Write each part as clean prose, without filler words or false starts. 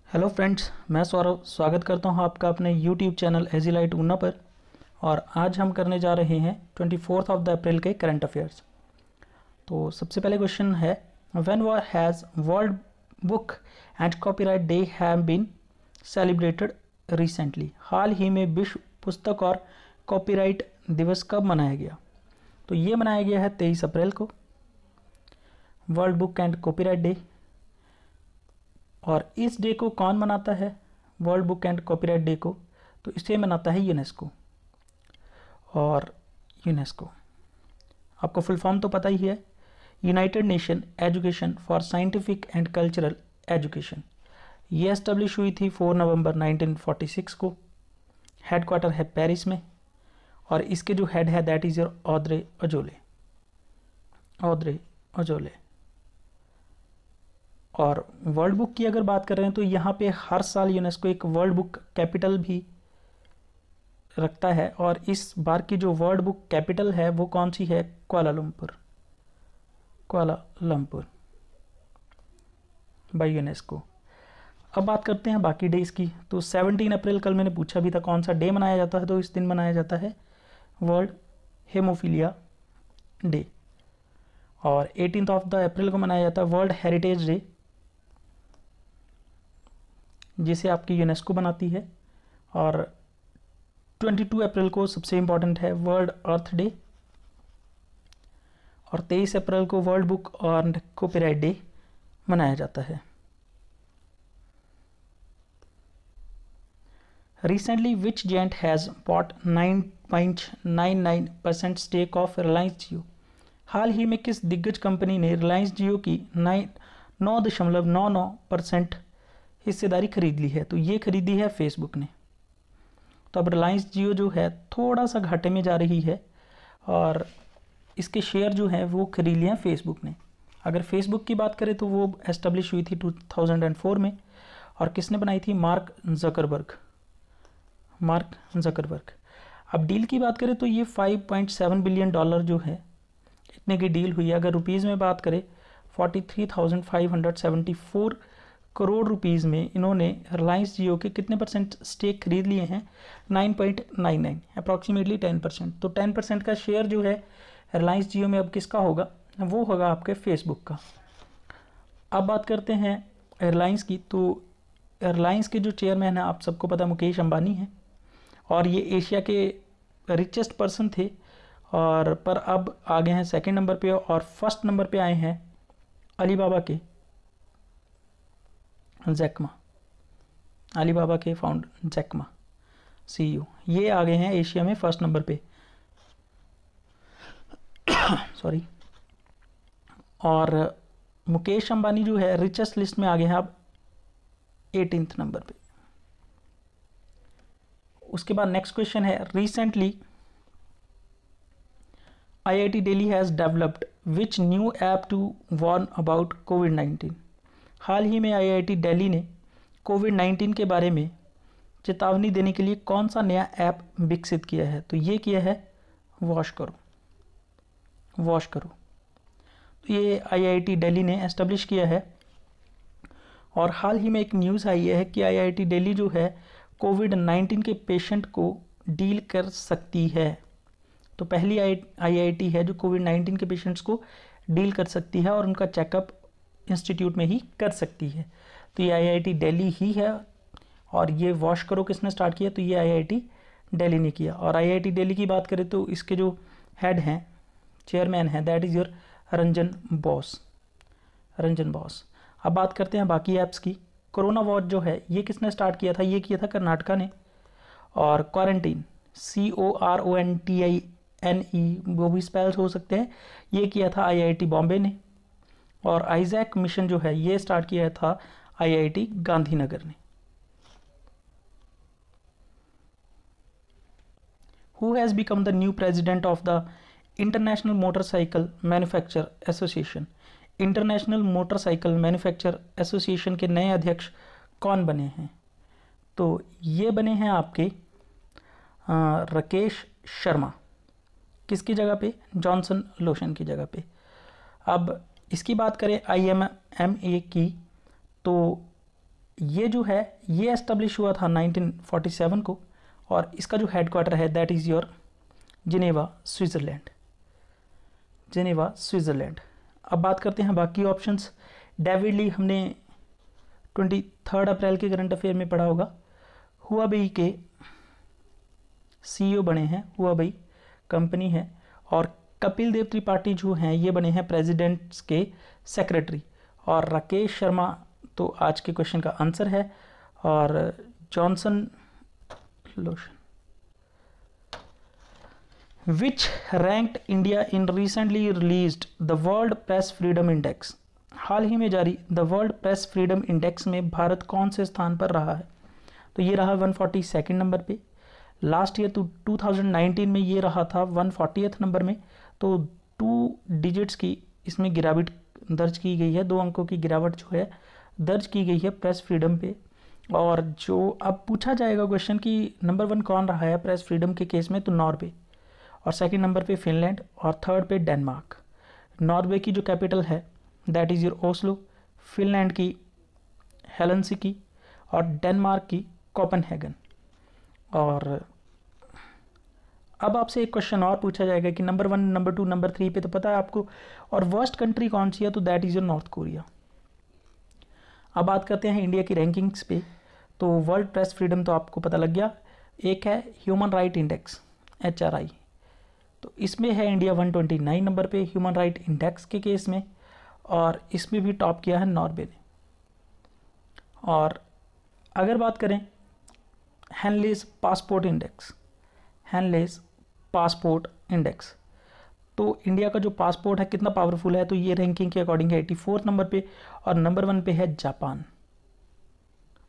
Hello friends, मैं सौरभ स्वागत करता हूं आपका अपने यूट्यूब चैनल एजीलाइट ऊना पर। और आज हम करने जा रहे हैं 24 ऑफ द अप्रैल के करंट अफेयर्स। तो सबसे पहले क्वेश्चन है, when has world book and copyright day have been celebrated recently. हाल ही में विश्व पुस्तक और कॉपीराइट दिवस कब मनाया गया? तो ये मनाया गया है 23 अप्रैल को, world book and copyright day. और इस डे को कौन मनाता है, world book and copyright day को? तो इसे मनाता है यूनेस्को। और यूनेस्को आपको फुल फॉर्म तो पता ही है, United nation education for scientific and cultural education. ये एस्टेब्लिश हुई थी 4 नवंबर 1946 को। हेडक्वार्टर है पेरिस में और इसके जो हेड है दैट इज योर ऑद्रे अजोले। और वर्ल्ड बुक की अगर बात कर रहे हैं तो यहाँ पे हर साल यूनेस्को एक वर्ल्ड बुक कैपिटल भी रखता है। और इस बार की जो वर्ल्ड बुक कैपिटल है वो कौन सी है? Kuala Lumpur by UNESCO. अब बात करते हैं बाकी डेज की। तो 17 अप्रैल कल मैंने पूछा भी था कौन सा डे मनाया जाता है, तो इस दिन मनाया जाता है वर्ल्ड हेमोफीलिया डे। और 18 ऑफ द अप्रैल को मनाया जाता है वर्ल्ड हेरिटेज डे, जिसे आपकी यूनेस्को बनाती है। और 22 अप्रैल को सबसे इंपॉर्टेंट है वर्ल्ड अर्थ डे। और 23 अप्रैल को वर्ल्ड बुक और कॉपीराइट डे मनाया जाता है। Recently which giant has bought 9.99% stake of Reliance Jio. हाल ही में किस दिग्गज कंपनी ने रिलायंस जियो की 9.99% हिस्सेदारी खरीद ली है? तो ये खरीदी है फेसबुक ने। तो अब रिलायंस जियो जो है थोड़ा सा घाटे में जा रही है और इसके शेयर जो हैं वो खरीद लिए हैं फेसबुक ने। अगर फेसबुक की बात करें तो वो एस्टेब्लिश हुई थी 2004 में। और किसने बनाई थी? Mark Zuckerberg. अब डील की बात करें तो ये $5.7 बिलियन जो है, इतने की डील हुई है। अगर रुपीज़ में बात करें 43,574 करोड़ रुपीज़ में इन्होंने रिलायंस जियो के कितने परसेंट स्टेक खरीद लिए हैं? 9.99, अप्रॉक्सीमेटली 10%। तो 10% का शेयर जो है रिलायंस जियो में अब किसका होगा? वो होगा आपके फेसबुक का। अब बात करते हैं एयरलाइंस की। तो एयरलाइंस के जो चेयरमैन हैं आप सबको पता मुकेश अंबानी हैं और ये एशिया के रिचेस्ट पर्सन थे। और पर अब आ गए हैं सेकंड नंबर पे और फर्स्ट नंबर पे आए हैं अलीबाबा के फाउंडर जैक मा CEO। ये आ गए हैं एशिया में फर्स्ट नंबर पे सॉरी। और मुकेश अंबानी जो है रिचेस्ट लिस्ट में आ गए हैं अब 18th नंबर पे। उसके बाद नेक्स्ट क्वेश्चन है, recently IIT Delhi has developed which new app to warn about COVID-19। हाल ही में IIT दिल्ली ने COVID-19 के बारे में चेतावनी देने के लिए कौन सा नया ऐप विकसित किया है? तो ये किया है वॉश करो। तो ये IIT दिल्ली ने एस्टेब्लिश किया है। और हाल ही में एक न्यूज़ आई है कि IIT दिल्ली जो है COVID-19 के पेशेंट को डील कर सकती है। तो पहली IIT है जो COVID-19 के पेशेंट्स को डील कर सकती है और उनका चेकअप इंस्टीट्यूट में ही कर सकती है। तो ये IIT दिल्ली ही है। और ये वॉश करो किसने स्टार्ट किया? तो ये IIT दिल्ली ने किया। और IIT दिल्ली की बात करें तो इसके जो हेड हैं, चेयरमैन हैं, that is your Ranjan boss. अब बात करते हैं बाकी ऐप्स की। कोरोना वॉच जो है ये किसने स्टार्ट किया था? ये किया था कर्नाटका ने। और क्वारंटीन CORONTINE वो भी स्पेल्स हो सकते हैं, ये किया था IIT बॉम्बे ने। और आइजैक मिशन जो है ये स्टार्ट किया था IIT गांधीनगर ने। Who has become the new president of the international motorcycle manufacturer association. International motorcycle manufacturer association के नए अध्यक्ष कौन बने हैं? तो ये बने हैं आपके राकेश शर्मा। किसकी जगह पे? जॉनसन लोशन की जगह पे। अब इसकी बात करें IMMA की, तो ये जो है ये एस्टेब्लिश हुआ था 1947 को, और इसका जो हेडक्वार्टर है that is your Geneva Switzerland, Geneva Switzerland. अब बात करते हैं बाकी ऑप्शंस। डेविड ली हमने 23 अप्रैल के करंट अफेयर में पढ़ा होगा। हुआवेई के CEO बने हैं, हुआवेई कंपनी है। और कपिल देव त्रिपाठी जो हैं ये बने हैं प्रेसिडेंट्स के सेक्रेटरी। और राकेश शर्मा तो आज के क्वेश्चन का आंसर है। और Johnson lotion which ranked India in recently released the World Press Freedom Index। हाल ही में जारी the world press freedom index में भारत कौन से स्थान पर रहा है? तो ये रहा 142 नंबर पे। लास्ट ईयर तो 2019 में ये रहा था 140 नंबर में। तो 2 डिजिट्स की इसमें गिरावट दर्ज की गई है, 2 अंकों की गिरावट जो है दर्ज की गई है प्रेस फ्रीडम पे। और जो अब पूछा जाएगा क्वेश्चन कि नंबर 1 कौन रहा है प्रेस फ्रीडम के केस में, तो नॉर्वे, और सेकंड नंबर पे फिनलैंड, और थर्ड पे डेनमार्क। नॉर्वे की जो कैपिटल है that is your Oslo, Finland की हेलसिंकी, और डेनमार्क की कोपेनहेगन। और अब आपसे एक क्वेश्चन और पूछा जाएगा कि नंबर 1, नंबर 2, नंबर 3 पे तो पता है आपको, और वर्स्ट कंट्री कौन सी है, तो that is your north Korea. अब बात करते हैं इंडिया की रैंकिंग्स पे। तो वर्ल्ड प्रेस फ्रीडम तो आपको पता लग गया। एक है ह्यूमन राइट इंडेक्स HRI, तो इसमें है इंडिया 129 नंबर पे ह्यूमन राइट इंडेक्स के केस में, और इसमें भी टॉप किया है नॉर्वे ने। और अगर बात करें Henle's passport index, Henle's passport index, तो इंडिया का जो पासपोर्ट है कितना पावरफुल है, तो ये रैंकिंग के अकॉर्डिंग है 84 नंबर पे, और नंबर 1 पे है जापान।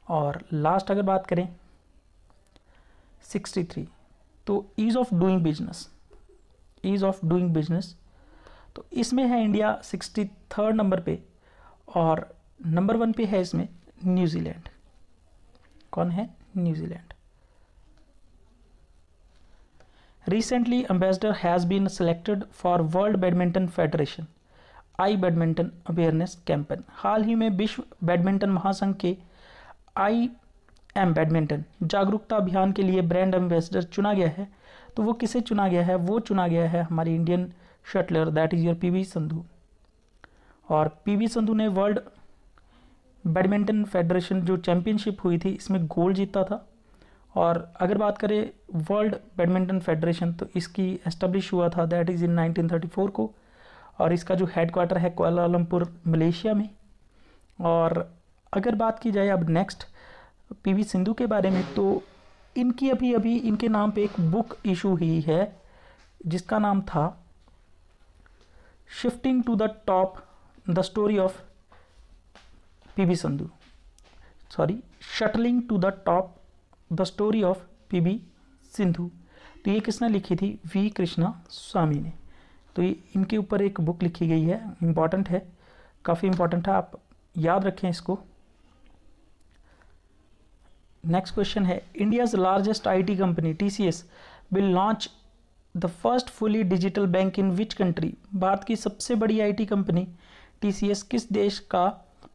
और लास्ट अगर बात करें 63, तो ease of doing business, ease of doing business, तो इसमें है इंडिया 63 नंबर पे, और नंबर 1 पे है इसमें न्यूजीलैंड। कौन है? New Zealand. Recently ambassador has been selected for world badminton federation I badminton awareness campaign. हाल ही में विश्व बैडमिंटन महासंघ के IM बैडमिंटन जागरूकता अभियान के लिए ब्रांड एम्बेसडर चुना गया है। तो वो किसे चुना गया है? वो चुना गया है हमारी Indian shuttler that is your PV Sandhu. और PV संधू ने वर्ल्ड बैडमिंटन फेडरेशन जो चैम्पियनशिप हुई थी इसमें गोल्ड जीता था। और अगर बात करें वर्ल्ड बैडमिंटन फेडरेशन, तो इसकी एस्टेब्लिश हुआ था दैट इज़ इन 1934 को, और इसका जो हेडक्वार्टर है कुआलालंपुर मलेशिया में। और अगर बात की जाए अब नेक्स्ट PV सिंधु के बारे में, तो इनकी अभी इनके नाम पे एक बुक इशू हुई है जिसका नाम था shifting to the top the story of PV Sandhu, sorry shuttling to the top the story of PV Sindhu. तो ये किसने लिखी थी? V कृष्णा स्वामी ने। तो ये इनके ऊपर एक बुक लिखी गई है, इम्पॉर्टेंट है, काफ़ी इम्पॉर्टेंट है, आप याद रखें इसको। नेक्स्ट क्वेश्चन है India's largest IT company TCS will launch the first fully digital bank in which country. Bharat की सबसे बड़ी IT कंपनी TCS किस देश का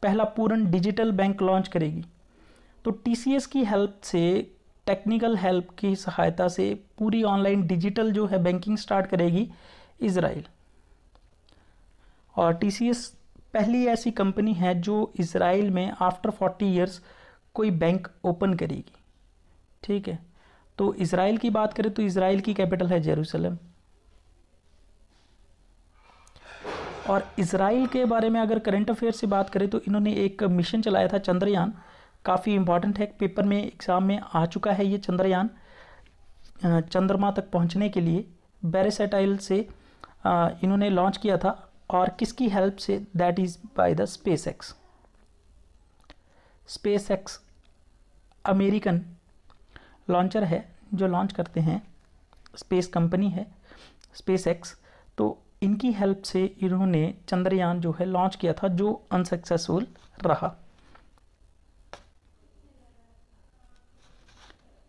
पहला पूर्ण डिजिटल बैंक लॉन्च करेगी? तो TCS की हेल्प से, टेक्निकल हेल्प की सहायता से पूरी ऑनलाइन डिजिटल जो है बैंकिंग स्टार्ट करेगी इजराइल। और TCS पहली ऐसी कंपनी है जो इजराइल में आफ्टर 40 ईयर्स कोई बैंक ओपन करेगी। ठीक है, तो इजराइल की बात करें तो इजराइल की कैपिटल है जेरूसलम। और इजराइल के बारे में अगर करंट अफेयर से बात करें तो इन्होंने एक मिशन चलाया था चंद्रयान, काफ़ी इंपॉर्टेंट है, पेपर में एग्ज़ाम में आ चुका है ये चंद्रयान। चंद्रमा तक पहुंचने के लिए बैरिसटाइल से इन्होंने लॉन्च किया था। और किसकी हेल्प से? That is by the SpaceX. SpaceX American launcher है जो लॉन्च करते हैं, स्पेस कंपनी है स्पेसएक्स। तो इनकी हेल्प से इन्होंने चंद्रयान जो है लॉन्च किया था जो अनसक्सेसफुल रहा।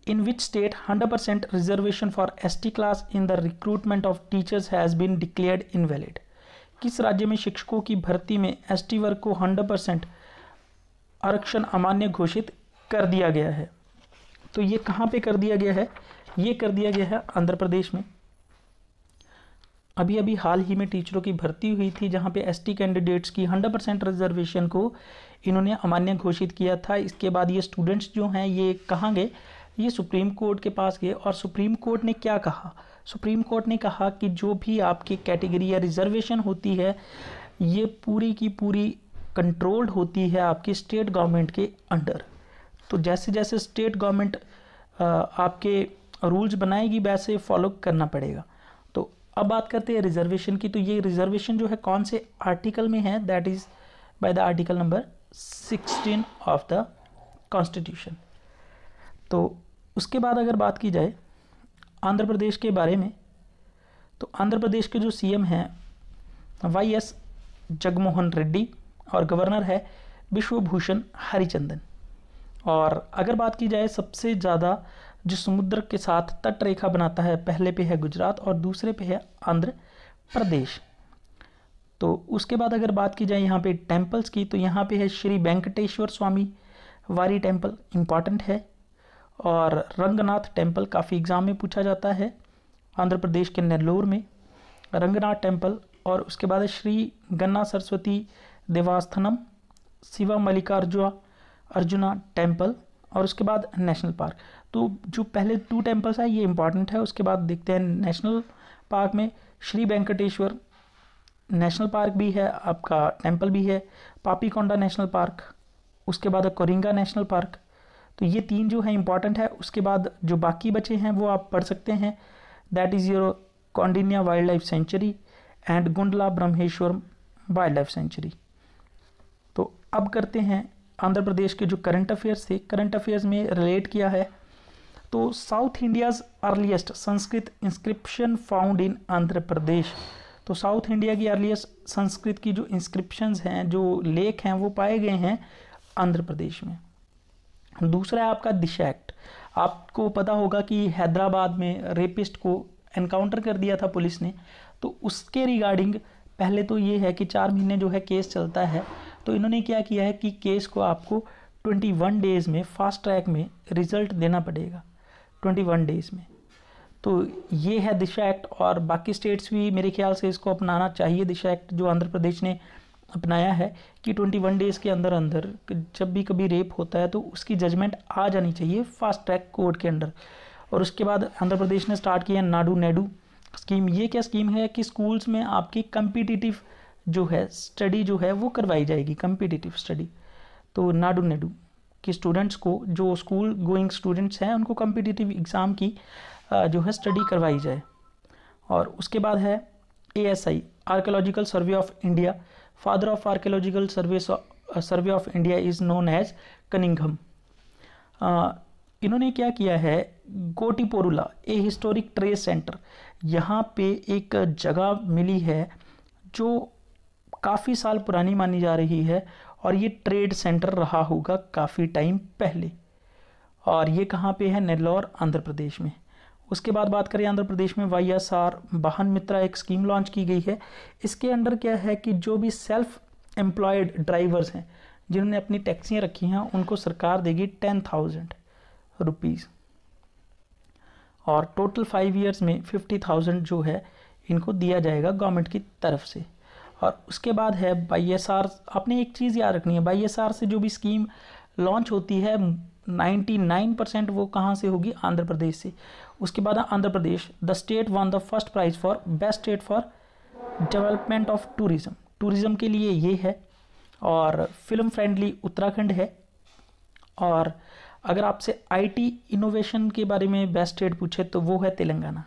In which state 100% reservation for ST class in the recruitment of teachers has been declared invalid? किस राज्य में शिक्षकों की भर्ती में ST वर्ग को 100% आरक्षण अमान्य घोषित कर दिया गया है। तो ये कहाँ पे कर दिया गया है? ये कर दिया गया है आंध्र प्रदेश में। अभी अभी हाल ही में टीचरों की भर्ती हुई थी जहाँ पे एसटी कैंडिडेट्स की 100% रिजर्वेशन को इन्होंने अमान्य घोषित किया था। इसके बाद ये स्टूडेंट्स जो हैं ये कहाँ गए? ये सुप्रीम कोर्ट के पास गए और सुप्रीम कोर्ट ने क्या कहा? सुप्रीम कोर्ट ने कहा कि जो भी आपकी कैटेगरी या रिजर्वेशन होती है ये पूरी की पूरी कंट्रोल्ड होती है आपकी स्टेट गवर्नमेंट के अंडर। तो जैसे जैसे स्टेट गवर्नमेंट आपके रूल्स बनाएगी वैसे फॉलो करना पड़ेगा। तो अब बात करते हैं रिजर्वेशन की। तो ये रिजर्वेशन जो है कौन से आर्टिकल में है? That is by the article number 16 of the constitution. तो उसके बाद अगर बात की जाए आंध्र प्रदेश के बारे में, तो आंध्र प्रदेश के जो सीएम हैं वाईएस जगनमोहन रेड्डी और गवर्नर है विश्वभूषण हरिचंदन। और अगर बात की जाए सबसे ज़्यादा जो समुद्र के साथ तट रेखा बनाता है, पहले पे है गुजरात और दूसरे पे है आंध्र प्रदेश। तो उसके बाद अगर बात की जाए यहाँ पे टेम्पल्स की, तो यहाँ पे है श्री वेंकटेश्वर स्वामी वारी टेम्पल, इम्पॉर्टेंट है। और रंगनाथ टेम्पल काफ़ी एग्जाम में पूछा जाता है, आंध्र प्रदेश के नेल्लोर में रंगनाथ टेम्पल। और उसके बाद है श्री गन्ना सरस्वती देवास्थानम शिवा मल्लिकार्जुना टेम्पल। और उसके बाद नेशनल पार्क। तो जो पहले 2 टेम्पल्स है ये इंपॉर्टेंट है। उसके बाद देखते हैं नेशनल पार्क में श्री वेंकटेश्वर नेशनल पार्क भी है, आपका टेम्पल भी है, पापीकोंडा नेशनल पार्क, उसके बाद कोरिंगा नेशनल पार्क। तो ये 3 जो है इंपॉर्टेंट है। उसके बाद जो बाकी बचे हैं वो आप पढ़ सकते हैं, that is your Kaundinya wild life sanctuary and Gundla Brahmeshwar wild life sanctuary. तो अब करते हैं आंध्र प्रदेश के जो करंट अफेयर्स थे, करंट अफेयर्स में रिलेट किया है। तो south India's earliest Sanskrit inscription found in Andhra Pradesh. तो साउथ इंडिया की अर्लीस्ट संस्कृत की जो इंस्क्रिप्शंस हैं, जो लेख हैं, वो पाए गए हैं आंध्र प्रदेश में। दूसरा है आपका दिशा एक्ट। आपको पता होगा कि हैदराबाद में रेपिस्ट को एनकाउंटर कर दिया था पुलिस ने। तो उसके रिगार्डिंग पहले तो ये है कि 4 महीने जो है केस चलता है। तो इन्होंने क्या किया है कि केस को आपको 21 डेज़ में फास्ट ट्रैक में रिजल्ट देना पड़ेगा, 21 डेज़ में। तो ये है दिशा एक्ट। और बाकी स्टेट्स भी मेरे ख्याल से इसको अपनाना चाहिए, दिशा एक्ट जो आंध्र प्रदेश ने अपनाया है कि 21 डेज़ के अंदर अंदर जब भी कभी रेप होता है तो उसकी जजमेंट आ जानी चाहिए फास्ट ट्रैक कोर्ट के अंडर। और उसके बाद आंध्र प्रदेश ने स्टार्ट किया नाडू नेडू स्कीम। ये क्या स्कीम है कि स्कूल्स में आपकी कम्पिटिटिव जो है स्टडी जो है वो करवाई जाएगी, कम्पिटिटिव स्टडी। तो नाडू नेडू के स्टूडेंट्स को, जो स्कूल गोइंग स्टूडेंट्स हैं, उनको कम्पिटिटिव एग्ज़ाम की जो है स्टडी करवाई जाए। और उसके बाद है ASI archaeological survey of India. Father of archaeological survey of India is known as Cunningham. इन्होंने क्या किया है, Gottiprolu a historic trade centre, यहाँ पे एक जगह मिली है जो काफ़ी साल पुरानी मानी जा रही है और ये ट्रेड सेंटर रहा होगा काफ़ी टाइम पहले। और ये कहाँ पे है? नेल्लोर, आंध्र प्रदेश में। उसके बाद बात करें आंध्र प्रदेश में YSR वाहन मित्रा एक स्कीम लॉन्च की गई है। इसके अंडर क्या है कि जो भी सेल्फ एम्प्लॉयड ड्राइवर्स हैं जिन्होंने अपनी टैक्सियाँ रखी हैं उनको सरकार देगी 10,000 रुपीज़ और टोटल 5 ईयर्स में 50,000 जो है इनको दिया जाएगा गवर्नमेंट की तरफ से। और उसके बाद है YSR। आपने एक चीज़ याद रखनी है, YSR से जो भी स्कीम लॉन्च होती है 99% वो कहाँ से होगी? आंध्र प्रदेश से। उसके बाद Andhra Pradesh the state won the first prize for best state for development of tourism. Tourism के लिए ये है। और फिल्म फ्रेंडली उत्तराखंड है। और अगर आपसे IT इनोवेशन के बारे में बेस्ट स्टेट पूछे तो वो है तेलंगाना।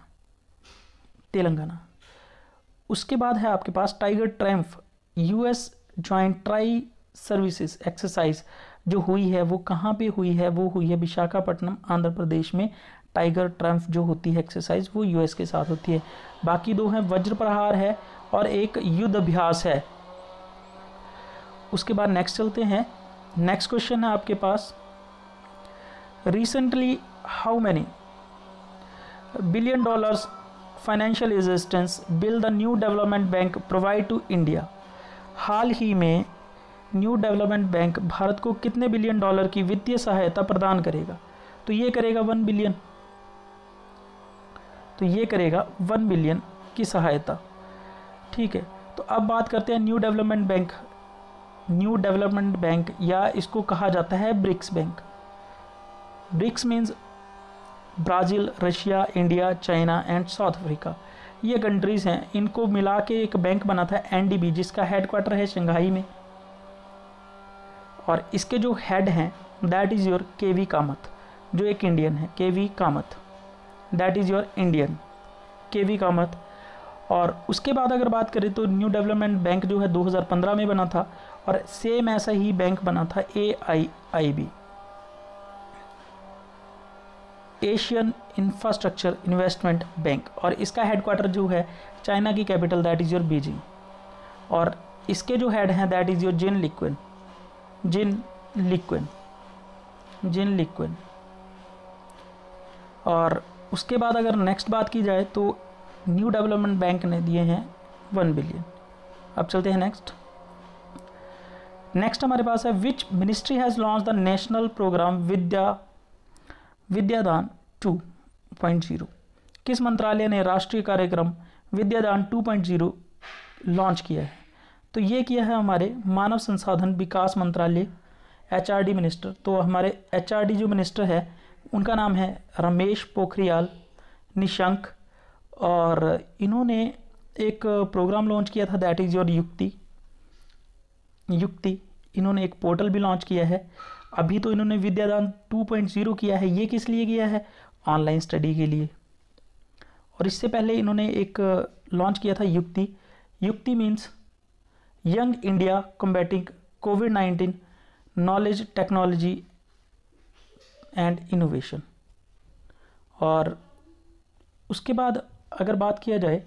उसके बाद है आपके पास tiger triumph US joint tri services exercise जो हुई है वो कहाँ पे हुई है? वो हुई है विशाखापट्टनम, आंध्र प्रदेश में। टाइगर ट्रायम्फ जो होती है एक्सरसाइज वो US के साथ होती है। बाकी 2 हैं, वज्र प्रहार है और एक युद्ध अभ्यास है। उसके बाद नेक्स्ट चलते हैं। नेक्स्ट क्वेश्चन है आपके पास, recently how many $billion financial assistance will the new development bank provide to India. हाल ही में न्यू डेवलपमेंट बैंक भारत को कितने बिलियन डॉलर की वित्तीय सहायता प्रदान करेगा? तो ये करेगा 1 बिलियन। तो ये करेगा 1 बिलियन की सहायता। ठीक है, तो अब बात करते हैं new development bank. New development bank या इसको कहा जाता है BRICS bank. BRICS means Brazil, Russia, India, China and South Africa. ये कंट्रीज़ हैं, इनको मिला के एक बैंक बना था एनडीबी, जिसका हेडक्वार्टर है शंघाई में। और इसके जो हेड हैं that is your KV Kamath, जो एक इंडियन है, KV Kamath, that is your Indian KV Kamath. और उसके बाद अगर बात करें तो न्यू डेवलपमेंट बैंक जो है 2015 में बना था, और सेम ऐसा ही बैंक बना था AIIB, Asian infrastructure investment bank, और इसका हेडक्वार्टर जो है चाइना की capital that is your Beijing. और इसके जो हेड हैं दैट इज़ योर जिन लिक्विन। और उसके बाद अगर नेक्स्ट बात की जाए तो न्यू डेवलपमेंट बैंक ने दिए हैं 1 बिलियन। अब चलते हैं नेक्स्ट हमारे पास है which ministry has launch the national programme Vidyadaan 2.0। किस मंत्रालय ने राष्ट्रीय कार्यक्रम विद्यादान 2.0 लॉन्च किया है? तो ये किया है हमारे मानव संसाधन विकास मंत्रालय, HRD मिनिस्टर। तो हमारे HRD जो मिनिस्टर है उनका नाम है रमेश पोखरियाल निशंक, और इन्होंने एक प्रोग्राम लॉन्च किया था दैट इज़ योर युक्ति। इन्होंने एक पोर्टल भी लॉन्च किया है। अभी तो इन्होंने विद्यादान 2.0 किया है, ये किस लिए किया है? ऑनलाइन स्टडी के लिए। और इससे पहले इन्होंने एक लॉन्च किया था युक्ति means young India combating covid knowledge technology and innovation. और उसके बाद अगर बात किया जाए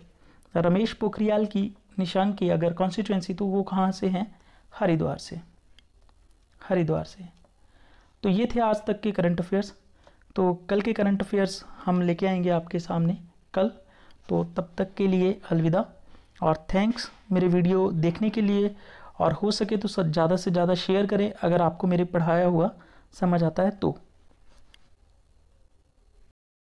रमेश पोखरियाल की निशंक की अगर कॉन्स्टिट्यूएंसी, तो वो कहाँ से हैं? हरिद्वार से। तो ये थे आज तक के करंट अफेयर्स। तो कल के करंट अफेयर्स हम लेके आएंगे आपके सामने कल। तो तब तक के लिए अलविदा और थैंक्स मेरे वीडियो देखने के लिए। और हो सके तो ज़्यादा से ज़्यादा शेयर करें अगर आपको मेरे पढ़ाया हुआ समझ आता है तो।